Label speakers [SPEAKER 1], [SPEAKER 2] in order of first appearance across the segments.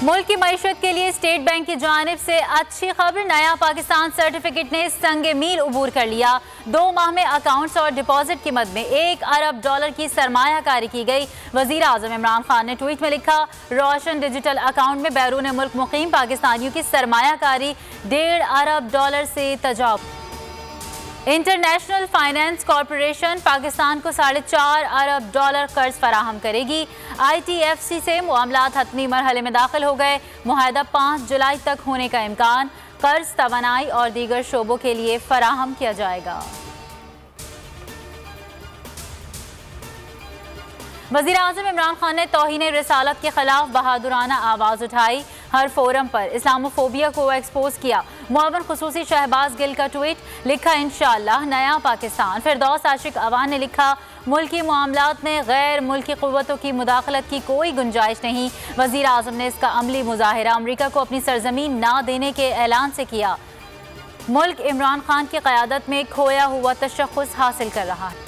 [SPEAKER 1] मुल्क की मईशत के लिए स्टेट बैंक की जानिब से अच्छी खबर। नया पाकिस्तान सर्टिफिकेट ने संगे मील उबूर कर लिया। 2 माह में अकाउंट्स और डिपॉजिट की मद में $1 अरब की सरमायाकारी की गई। वजीर आजम इमरान खान ने ट्वीट में लिखा, रोशन डिजिटल अकाउंट में बैरून मुल्क मुकीम पाकिस्तानियों की सरमायाकारी $1.5 अरब से तजावुज़। इंटरनेशनल फाइनेंस कॉरपोरेशन पाकिस्तान को $4.5 अरब कर्ज फराहम करेगी। ITFC से मामलात हतमी मरहले में दाखिल हो गए। मुआहदा 5 जुलाई तक होने का इम्कान। कर्ज तवानाई और दीगर शोबों के लिए फराहम किया जाएगा। वज़ीर आज़म इमरान खान ने तौहीन रिसालत के खिलाफ बहादुराना आवाज़ उठाई। हर फोरम पर इस्लामोफोबिया को एक्सपोज किया। मुआवन खुसूसी शहबाज गिल का ट्वीट, लिखा इंशाअल्लाह नया पाकिस्तान। फिरदौस आशिक अवान ने लिखा, मुल्की मामलात में गैर मुल्की क़ुव्वतों की मुदाखलत की कोई गुंजाइश नहीं। वज़ीर आज़म ने इसका अमली मुजाहिरा अमरीका को अपनी सरजमीन ना देने के ऐलान से किया। मुल्क इमरान खान की क़यादत में खोया हुआ तशख़्ख़ुस हासिल कर रहा है।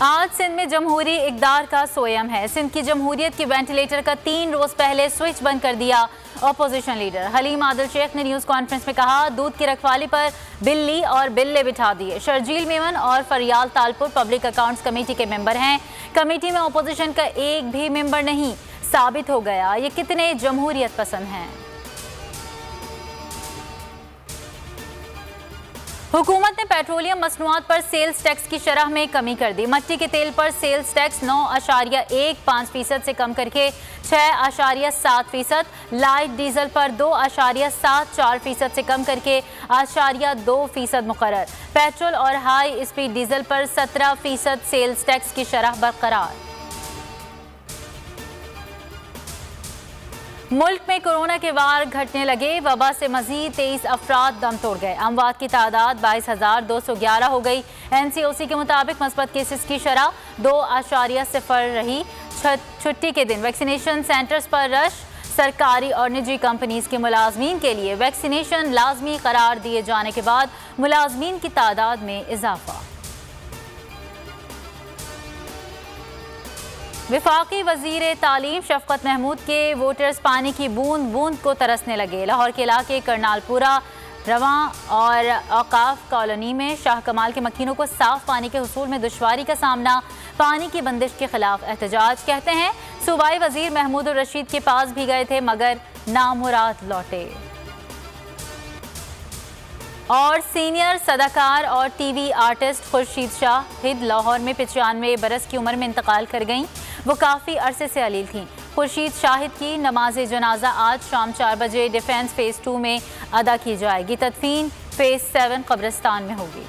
[SPEAKER 1] आज सिंध में जमहूरी इक़दार का सोयम है। सिंध की जमहूरियत की वेंटिलेटर का 3 रोज पहले स्विच बंद कर दिया। अपोजिशन लीडर हलीम आदिल शेख ने न्यूज़ कॉन्फ्रेंस में कहा, दूध की रखवाली पर बिल्ली और बिल्ले बिठा दिए। शर्जील मेमन और फरियाल तालपुर पब्लिक अकाउंट्स कमेटी के मेंबर हैं। कमेटी में अपोजिशन का एक भी मेंबर नहीं। साबित हो गया ये कितने जमहूरियत पसंद हैं। हुकूमत ने पेट्रोलियम मसनूआत पर सेल्स टैक्स की शरह में कमी कर दी। मट्टी के तेल पर सेल्स टैक्स 9.15% से कम करके 6.7%, लाइट डीजल पर 2.74% से कम करके 2% मुकर्रर। पेट्रोल और हाई स्पीड डीजल पर 17% सेल्स टैक्स की शरह बरकरार। मुल्क में कोरोना के वार घटने लगे। वबा से मजीद 23 अफराद दम तोड़ गए। अमवात की तादाद 22,211 हो गई। NCOC के मुताबिक मस्बत केसेस की शरह 2.0 रही। छुट्टी के दिन वैक्सीनेशन सेंटर्स पर रश। सरकारी और निजी कंपनीज के मुलाजमीन के लिए वैक्सीनेशन लाजमी करार दिए जाने के बाद मुलाजमीन की तादाद में इजाफा। वफाकी वजीर तालीम शफकत महमूद के वोटर्स पानी की बूंद बूंद को तरसने लगे। लाहौर के इलाके करनालपुरा, रवां और औकाफ कॉलोनी में शाह कमाल के मकीनों को साफ पानी के हुसूल में दुश्वारी का सामना। पानी की बंदिश के खिलाफ एहतजाज। कहते हैं सूबाई वजीर महमूद रशीद के पास भी गए थे मगर नामुराद लौटे। और सीनियर सदाकार और TV आर्टिस्ट खुर्शीद शाहिद लाहौर में 95 बरस की उम्र में इंतकाल कर गईं। वो काफ़ी अरसे से अलील थीं। खुर्शीद शाहिद की नमाज जनाजा आज शाम 4 बजे डिफेंस फेज़ 2 में अदा की जाएगी। तदफीन फेज़ 7 कब्रिस्तान में होगी।